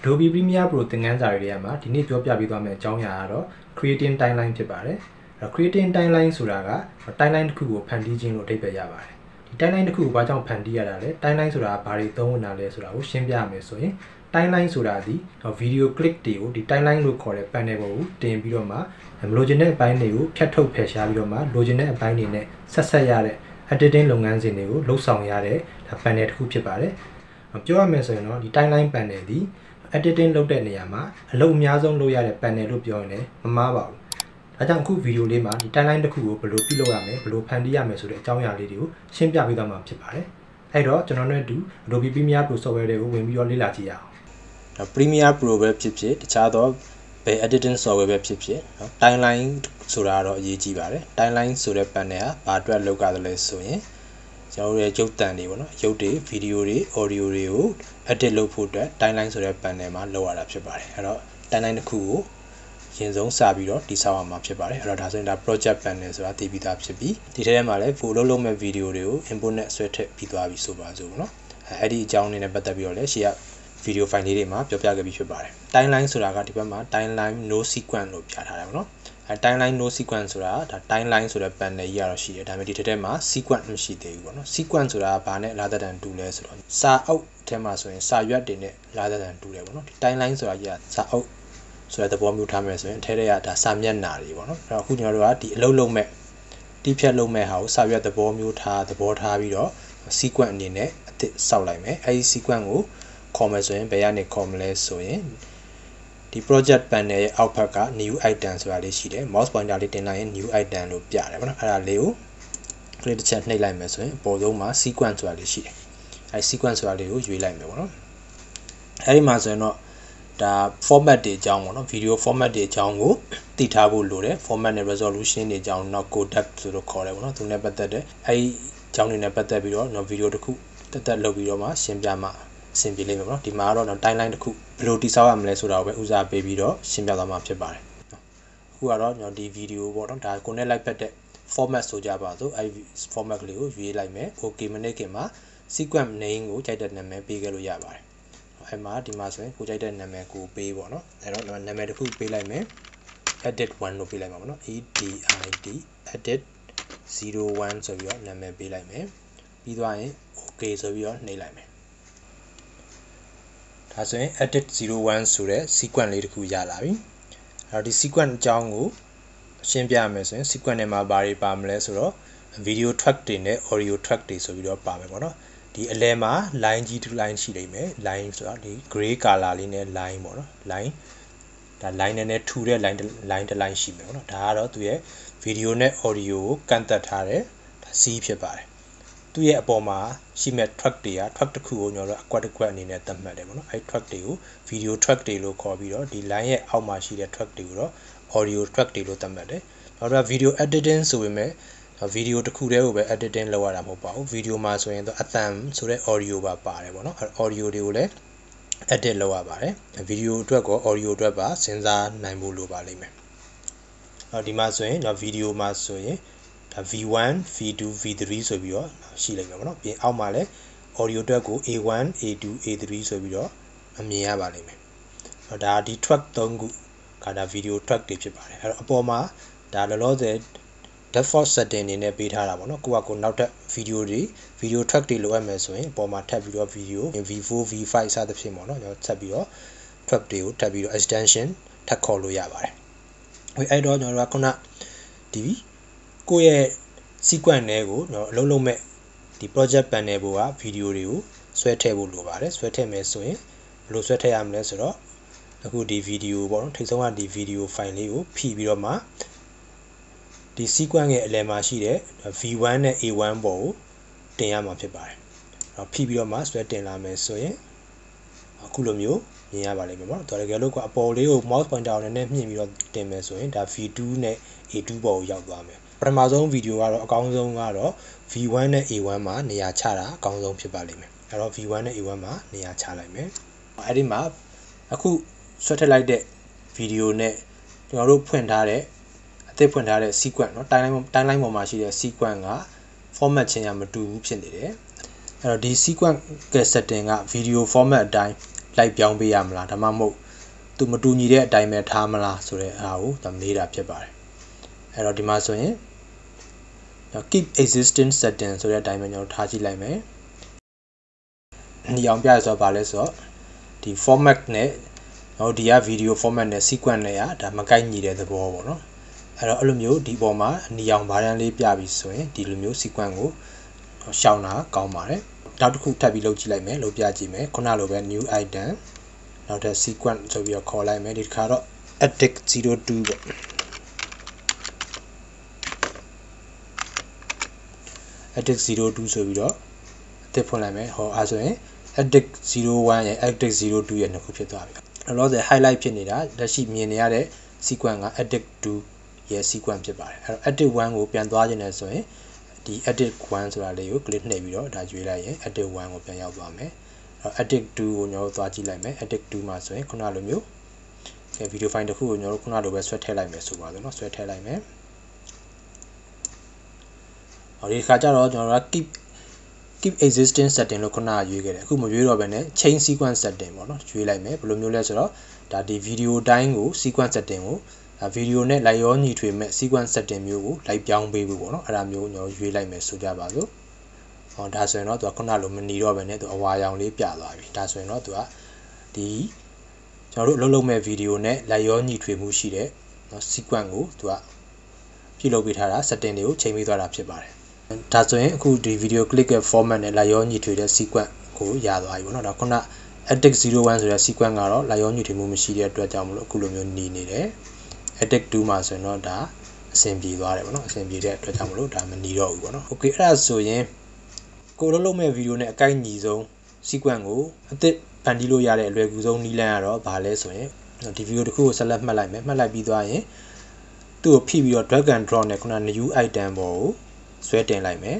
Adobe Premiere Pro သင်ခန်းစာတွေထဲမှာဒီနေ့ပြောပြပေးသွားမယ့်အကြောင်းအရာကတော့ creating timeline ဖြစ်ပါတယ်။ creating timeline ဆိုတာက timeline တစ်ခုကိုဖန်တီးခြင်းလို့အဓိပ္ပာယ်ရပါတယ်။ဒီ timeline တစ်ခုကိုဘာကြောင့်ဖန်တီးရတာလဲ။ timeline ဆိုတာဘာတွေသုံးဝင်တာလဲဆိုတာကိုရှင်းပြရမယ်ဆိုရင် timeline ဆိုတာဒီ video clip တွေကိုဒီ timeline လို့ခေါ်တဲ့ panel ပေါ်ကိုတင်ပြီးတော့မှမလိုချင်တဲ့အပိုင်းတွေကိုဖြတ်ထုတ်ဖယ်ရှားပြီးတော့မှလိုချင်တဲ့အပိုင်းတွေနဲ့ဆက်ရတဲ့ editing လုပ်ငန်းစဉ်တွေကိုလှုပ်ဆောင်ရတဲ့ panel တစ်ခုဖြစ်ပါတယ်။ပြောရမယ်ဆိုရင်တော့ဒီ timeline panel ဒီediting လုပ်တဲ့နေရာမှာအလုပ်အများဆုံးလုပ်ရတဲ့ panel လို့ပြောရင်လည်းမမှားပါဘူး။ဒါကြောင့်အခုဗီဒီယိုလေးမှာဒီ timeline တစ်ခုကိုဘယ်လိုပြုလုပ်ရမလဲဘယ်လိုဖန်တီးရမလဲဆိုတဲ့အကြောင်းအရာလေးတွေကိုရှင်းပြပေးသွားမှာဖြစ်ပါတယ်။အဲ့တော့ကျွန်တော်တို့အတူ Adobe Premiere Pro software တွေကိုဝင်ပြီးတော့လေ့လာကြည့်ရအောင်။ Premiere Pro ပဲဖြစ်ဖြစ်တခြားသောဘယ် editing software ပဲဖြစ်ဖြစ်เนาะ timeline ဆိုတာတော့အရေးကြီးပါတယ်။ timeline ဆိုတဲ့ panel ကဘာအတွက်လုပ်ရတယ်လဲဆိုရင်ကျွန်တော်တို့ရဲ့ရုပ်သံတွေပေါ့နော်ရုပ်တွေဗီဒီယိုတွေ audio တွေကို edit လုပ်ဖို့အတွက် timeline ဆိုတဲ့ panel မှာလုပ်ရတာဖြစ်ပါတယ်အဲ့တော့ timeline တစ်ခုကိုရင်ဆုံးစပြီးတော့တိဆောက်ရမှာဖြစ်ပါတယ်အဲ့တော့ဒါဆိုရင်ဒါ project panel ဆိုတာတည်ပြီးသားဖြစ်ပြီးဒီထဲမှာလည်းပို့လုပ်မဲ့ဗီဒီယိုတွေကို input နဲ့ဆွဲထည့်ပြီးသွားပြီဆိုပါစို့เนาะအဲ့ဒီအကြောင်းနဲ့ပတ်သက်ပြီးတော့လည်းရှေ့က video file လေးတွေမှာပြောပြခဲ့ပြီးဖြစ်ပါတယ် timeline ဆိုတာကဒီဘက်မှာ timeline no sequence လို့ပြထားတယ်ပေါ့နော်timeline no sequence ဆိုတာဒါ timeline ဆိုတဲ့ panel ကြီးကတော့ရှိတယ်ဒါပေမဲ့ဒီထဲမှာ sequence မရှိသေးဘူးပေါ့နော် sequence ဆိုတာဘာနဲ့လာသက်တန်တူလဲဆိုတော့စာအုပ်ထဲမှာဆိုရင်စာရွက်တွေနဲ့လာသက်တန်တူတယ်ပေါ့နော်ဒီ timeline ဆိုတာကြီးကစာအုပ်ဆိုတဲ့သဘောမျိုးထားမယ်ဆိုရင်အထဲကဒါစာမျက်နှာတွေပေါ့နော်အဲ့တော့အခုကျွန်တော်တို့ကဒီအလုပ်လုပ်မဲ့တိဖြတ်လုပ်မဲ့ဟာကိုစာရွက်သဘောမျိုးထားသဘောထားပြီးတော့ sequence အနေနဲ့အသစ်စောက်လိုက်မယ်အဲဒီ sequence ကိုခေါ်မယ်ဆိုရင်ဘယ်ကနေခေါ်မလဲဆိုရင်ဒီ project panel ရဲ့အောက်ဘက်က new item ဆိုတာလေးရှိတယ် mouse pointer လေးတင်လိုက်ရင် new item လို့ပြတယ်ပေါ့နော်အဲ့ဒါလေးကိုကလစ်တစ်ချက်နှိပ်လိုက်မယ်ဆိုရင်အပေါ်ဆုံးမှာ sequence ဆိုတာလေးရှိတယ်အဲဒီ sequence ဆိုတာလေးကိုရွေးလိုက်မယ်ပေါ့နော်အဲ့ဒီမှာဆိုရင်တော့ဒါ format တွေအကြောင်းပေါ့နော် video format တွေအကြောင်းကိုတည်ထားဖို့လိုတယ် format နဲ့ resolution တွေအကြောင်းနောက် codec ဆိုလို့ခေါ်တယ်ပေါ့နော်သူနဲ့ပတ်သက်တဲ့အဲဒီအကြောင်းတွေနဲ့ပတ်သက်ပြီးတော့ video တစ်ခုတက်လုပ်ပြီးတော့မှရှင်းပြမှာအဆင်ပြေလိမ့်မယ်ပေါ့နော်ဒီမှာတော့ timeline တစ်ခုဘယ်လိုတိစောက်ရမလဲဆိုတာကိုပဲဦးစားပေးပြီးတော့ရှင်းပြသွားမှာဖြစ်ပါတယ်အခုကတော့ကျွန်တော်ဒီ video ပေါ့နော်ဒါကိုနဲ့လိုက်ဖက်တဲ့ format ဆိုကြပါစို့အဲဒီ format ကလေးကိုရွေးလိုက်မယ် okay မနေ့ခင်မှာ sequence name ကိုကြိုက်တဲ့နာမည်ပေးခဲ့လို့ရပါတယ်အဲဒီမှာဒီမှာဆိုရင်ကိုကြိုက်တဲ့နာမည်ကိုပေးပေါ့နော်အဲတော့နာမည်တစ်ခုပေးလိုက်မယ် edit 1လို့ပေးလိုက်မှာပေါ့နော် edit 01ဆိုပြီးတော့နာမည်ပေးလိုက်မယ်ပြီးသွားရင် okay ဆိုပြီးတော့နှိပ်လိုက်မယ်ဒါဆိုရင် edit 01ဆိုတဲ့ sequence လေးတစ်ခုရလာပြီအဲ့တော့ဒီ sequence အကြောင်းကိုရှင်းပြရမယ်ဆိုရင် sequence ထဲမှာဘာတွေပါမလဲဆိုတော့ video track တွေနဲ့ audio track တွေဆိုပြီးတော့ပါမယ်ပေါ့နော်ဒီအလဲမှာ line ကြီးတစ် line ရှိနေမယ် line ဆိုတာဒီ gray color လေးနဲ့ line ပေါ့နော် line ဒါ line နဲ့ထူတဲ့ line တစ် line ရှိမယ်ပေါ့နော်ဒါကတော့သူရဲ့ video နဲ့ audio ကိုကန့်သက်ထားတဲ့ဒါ C ဖြစ်ပါတယ်သူ့ရဲ့အပေါ်မှာရှိမဲ့ track တွေက track တစ်ခုကိုကျွန်တော်တို့အကွက်တစ်ကွက်အနေနဲ့သတ်မှတ်တယ်ပေါ့နော်အဲဒီ track တွေကို video track တွေလို့ခေါ်ပြီးတော့ဒီ line ရဲ့အောက်မှာရှိတဲ့ track တွေကိုတော့ audio track တွေလို့သတ်မှတ်တယ်နောက်တော့ video editing ဆိုပေမဲ့ video တစ်ခုတည်းကိုပဲ editing လုပ်ရတာမဟုတ်ပါဘူး video မှာဆိုရင်တော့အသံဆိုတဲ့ audio ပါပါတယ်ပေါ့နော် audio တွေကိုလည်း edit လုပ်ရပါတယ် video အတွက်ကော audio အတွက်ပါစဉ်းစားနိုင်ဖို့လိုပါလိမ့်မယ်ဒီမှာဆိုရင်တော့ video မှာဆိုရင်ဒါ V1 V2 V3 ဆိုပြီးတော့ရှိလိမ့်မယ်ပေါ့နော်ပြီးအောက်မှာလည်း audio အတွက်ကို A1 A2 A3 ဆိုပြီးတော့အမြင်ရပါလိမ့်မယ်ဒါဒီ track 3ခုကဒါ video track တွေဖြစ်ပါတယ်အဲ့တော့အပေါ်မှာဒါလောလောဆယ် default setting နေနဲ့ပေးထားတာပေါ့နော်ကိုကနောက်ထပ် video track တွေလိုအပ်မယ်ဆိုရင်အပေါ်မှာထပ်ပြီးတော့ video V4 V5 စသဖြင့်ပေါ့နော်ကျွန်တော်ဆက်ပြီးတော့ track တွေကိုထပ်ပြီးတော့ extension ထပ်ခေါ်လို့ရပါတယ်အဲ့တော့ကျွန်တော်တို့ကခုနဒီကိုယ့်ရဲ့ sequence တွေကိုကျွန်တော်အလုပ်လုပ်မဲ့ဒီ project panel ပေါ်က video တွေကိုဆွဲထည့်ဖို့လိုပါတယ်ဆွဲထည့်မယ်ဆိုရင်ဘယ်လိုဆွဲထည့်ရမလဲဆိုတော့အခုဒီ video ပေါ့နော်ထိပ်ဆုံးကဒီ video file လေးကိုဖိပြီးတော့မှဒီ sequence ရဲ့အလယ်မှာရှိတဲ့ V1 နဲ့ A1 ပေါ်ကိုတင်ရမှာဖြစ်ပါတယ်ဖိပြီးတော့မှဆွဲတင်လာမယ်ဆိုရင်အခုလိုမျိုးမြင်ရပါလိမ့်မယ်ပေါ့တော်တကယ်လို့ကအပေါ်လေးကို mouse pointer နဲ့မြင့်ပြီးတော့တင်မယ်ဆိုရင်ဒါ V2 နဲ့ A2 ပေါ်ကိုရောက်သွားမယ်ပထမဆုံး video ကတော့အကောင်းဆုံးကတော့ V1 နဲ့ A1 မှာနေရာချတာအကောင်းဆုံးဖြစ်ပါလိမ့်မယ်အဲ့တော့ V1 နဲ့ A1 မှာနေရာချလိုက်မယ်အဲ့ဒီမှာအခုဆွဲထည့်လိုက်တဲ့ video နဲ့ကျွန်တော်တို့ဖွင့်ထားတဲ့အသစ်ဖွင့်ထားတဲ့ sequence เนาะ timeline ပေါ်မှာရှိတဲ့ sequence က format ချင်းရမတူဘူးဖြစ်နေတယ်အဲ့တော့ဒီ sequence ရဲ့ setting က video format အတိုင်း လိုက်ပြောင်းပေးရမလားဒါမှမဟုတ်သူမတူညီတဲ့အတိုင်းပဲထားမလားဆိုတဲ့အားကိုဒါမေးတာဖြစ်ပါတယ်အဲ့တော့ဒီမှာဆိုရင် keep existing setting ဆိုတဲ့အတိုင်းပဲကျွန်တော်ထားကြည့်လိုက်မယ်ဒီအောင်ပြရဆိုတော့ဗာလဲဆိုတော့ဒီ format နဲ့ကျွန်တော်ဒီက video format နဲ့ sequence နဲ့ဒါမကိုက်ညီတဲ့သဘောပေါ့နော်အဲ့တော့အဲ့လိုမျိုးဒီပေါ်မှာအနီအောင်ဗားရန်လေးပြပြီးဆိုရင်ဒီလိုမျိုး sequence ကိုရှောင်တာကောင်းပါတယ်နောက်တစ်ခုထပ်ပြီးလုပ်ကြည့်လိုက်မယ်လုပ်ပြကြည့်မယ်ခုနလိုပဲ new item နောက်ထပ် sequence ဆိုပြီးတော့ခေါ်လိုက်မယ်ဒီတစ်ခါတော့ edit 02ပေါ့edit 02ဆိုပြီးတော့အသစ်ဖွင့်လိုက်မယ်ဟောအဲဆိုရင် edit 01ရဲ့ edit 02ရဲ့နှစ်ခုဖြစ်သွားပြီလောလောဆယ် highlight ဖြစ်နေတာလက်ရှိမြင်နေရတဲ့ sequence က edit 2ရဲ့ sequence ဖြစ်ပါတယ်အဲ့တော့ edit 1ကိုပြန်သွားခြင်းနဲ့ဆိုရင်ဒီ edit 1ဆိုတာလေးကို click နှိပ်ပြီးတော့ဒါရွေးလိုက်ရင် edit 1ကိုပြန်ရောက်သွားမယ်အဲ့ edit 2ကိုကျွန်တော်တို့သွားကြည့်လိုက်မယ် edit 2မှာဆိုရင်ခုနလိုမျိုးဗီဒီယိုဖိုင်တစ်ခုကိုကျွန်တော်တို့ခုနလိုပဲဆွဲထည့်လိုက်မယ်ဆိုပါတော့เนาะဆွဲထည့်လိုက်မယ်ဒီခါကျတော့ကျွန်တော်တို့ keep existing setting လို့ခုနကရွေးခဲ့တယ်အခုမရွေးတော့ဘဲနဲ့ change sequence setting ပေါ့နော်ရွေးလိုက်မယ်ဘယ်လိုမျိုးလဲဆိုတော့ဒါဒီ video တိုင်းကို sequence setting ကိုvideo နဲ့လိုက်ရောညီထွေမဲ့ sequence setting မျိုးကိုလိုက်ပြောင်းပေးဖို့ပေါ့နော်အဲ့ဒါမျိုးကျွန်တော်ရွေးလိုက်မယ်ဆိုကြပါစို့ဟောဒါဆိုရင်တော့သူကခုနလိုမနီတော့ဘဲနဲ့သူအဝါရောင်လေးပြသွားပြီဒါဆိုရင်တော့သူကဒီကျွန်တော်တို့အလုပ်လုပ်မဲ့ video နဲ့လိုက်ရောညီထွေမှုရှိတဲ့ sequence ကိုသူကပြုလုပ်ပေးထားတာ setting တွေကိုချိန်ပေးသွားတာဖြစ်ပါတယ်ဒါဆိုရင်အခုဒီ video clip ရဲ့ format နဲ့လိုက်ရောညီထွေတဲ့ sequence ကိုရသွားပြီပေါ့နော်ဒါခုန edit 01ဆိုတဲ့ sequence ကတော့လိုက်ရောညီထွေမှုမရှိတဲ့အတွက်ကြောင့်မလို့အခုလိုမျိုးနေနေတယ် edit 2မှာဆိုရင်တော့ဒါအဆင်ပြေသွားတယ်ပေါ့နော်အဆင်ပြေတဲ့အတွက်ကြောင့်မလို့ဒါမနေတော့ဘူးပေါ့နော် okay အဲ့ဒါဆိုရင်ကိုလုံးလုံးမဲ့ video နဲ့အကိုက်ညီဆုံး sequence ကိုအသစ်ဖန်တီးလို့ရတဲ့အလွယ်ကူဆုံးနည်းလမ်းကတော့ဘာလဲဆိုရင်ဒီ video တစ်ခုကိုဆက်လက်မှတ်လိုက်မယ်မှတ်လိုက်ပြီးသွားရင်သူ့ကိုဖိပြီးတော့ drag and drop နဲ့ခုန new item ပေါ်ကိုဆွဲတင်လိုက်မယ်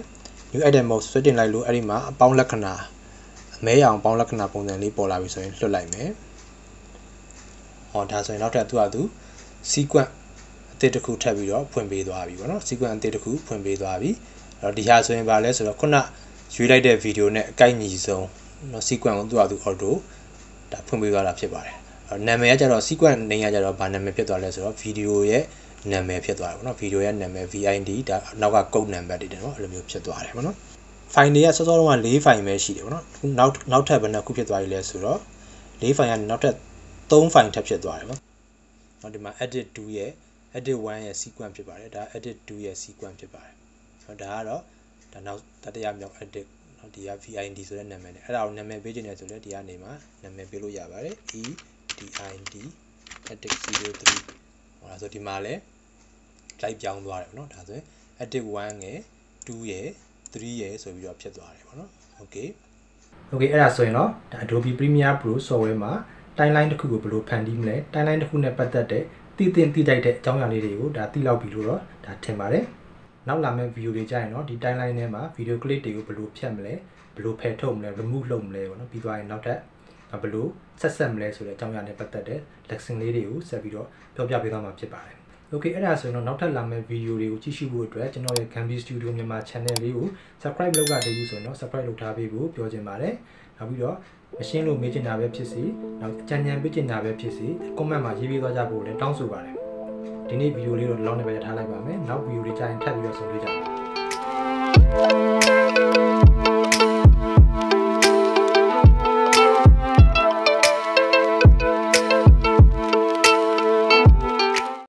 new item ပေါ်ဆွဲတင်လိုက်လို့အဲ့ဒီမှာအပေါင်းလက္ခဏာအမဲရောင်ပေါင်းလက္ခဏာပုံစံလေးပေါ်လာပြီဆိုရင်လွှတ်လိုက်မယ်ဟောဒါဆိုရင်နောက်ထပ်သူ sequence အသစ်တစ်ခုထပ်ပြီးတော့ဖွင့်ပေးသွားပြီပေါ့နော် sequence အသစ်တစ်ခုဖွင့်ပေးသွားပြီအဲ့တော့ဒီဟာဆိုရင်ဗာလဲဆိုတော့ခုနရွေးလိုက်တဲ့ video နဲ့အကိုက်ညီဆုံးနော် sequence ကိုauto ဒါဖွင့်ပေးသွားတာဖြစ်ပါတယ်နာမည်ကကြတော့ sequence name ကကြတော့ဗာနာမည်ဖြစ်သွားလဲဆိုတော့ video ရဲ့နာမည်ဖြစ်သွားတယ်ပေါ့နော် video ရဲ့နာမည် VID ဒါနောက်က code number တွေတယ်နော်အဲ့လိုမျိုးဖြစ်သွားတယ်ပေါ့နော် file တွေကစောစောတုန်းက4 file ပဲရှိတယ်ပေါ့နော်နောက်ထပ်ဘယ်နှခုဖြစ်သွားပြီလဲဆိုတော့4 file ကနေနောက်ထပ်3 file ထပ်ဖြစ်သွားတယ်ပေါ့နော်ဒီမှာ edit 2ရဲ့ edit 1ရဲ့ sequence ဖြစ်ပါတယ်ဒါ edit 2ရဲ့ sequence ဖြစ်ပါတယ်ဆိုတော့ဒါကတော့ဒါနောက်တတိယမြောက် edit နော်ဒီက VID ဆိုတဲ့နာမည်နဲ့အဲ့ဒါကိုနာမည်ပေးခြင်းနဲ့ဆိုလဲဒီကနေမှာနာမည်ပေးလို့ရပါတယ် EDID edit 03ဟောဒါဆိုဒီမှာလဲလိုက်ပြောင်းသွားတယ်ပေါ့နော်ဒါဆိုရင် edit 1ရယ်2ရယ်3ရယ်ဆိုပြီးတော့ဖြစ်သွားတယ်ပေါ့နော် okay အဲ့ဒါဆိုရင်တော့ဒါ Adobe Premiere Pro software မှာ timeline တစ်ခုကိုဘယ်လိုဖန်တီးမလဲ timeline တစ်ခုနဲ့ပတ်သက်တဲ့သိတိုက်တဲ့အကြောင်းအရာလေးတွေကိုဒါသိလောက်ပြီလို့တော့ဒါထင်ပါတယ်နောက်လာမယ့် video တွေကြရင်တော့ဒီ timeline ထဲမှာ video clip တွေကိုဘယ်လိုဖြတ်မလဲဘယ်လိုဖယ်ထုတ်မလဲ remove လုပ်မလဲပေါ့နော်ပြီးသွားရင်နောက်ထပ်ဘယ်လိုဆက်မလဲဆိုတဲ့အကြောင်းအရာနဲ့ပတ်သက်တဲ့ lesson လေးတွေကိုဆက်ပြီးတော့ပြောပြပေးသွားမှာဖြစ်ပါတယ်okay အဲ့ဒါဆိုရင်တော့နောက်ထပ်လာမယ့် video တွေကိုကြည့်ရှုဖို့အတွက်ကျွန်တော်ရဲ့ Gambi Studio မြန်မာ channel လေးကို subscribe လုပ်ကြသေးဘူးဆိုရင်တော့ subscribe လုပ်ထားပေးဖို့ပြောချင်ပါတယ်နောက်ပြီးတော့မရှင်းလို့မေးချင်တာပဲဖြစ်စီနောက်ကြံပေးချင်တာပဲဖြစ်စီ comment မှာရေးပေးသွားကြဖို့လည်းတောင်းဆိုပါတယ်ဒီနေ့ video လေးတော့ဒီလောက်နဲ့ပဲထားလိုက်ပါမယ်နောက် video တွေကြာရင်ထပ်ပြီးတော့ဆုံတွေ့ကြပါမယ်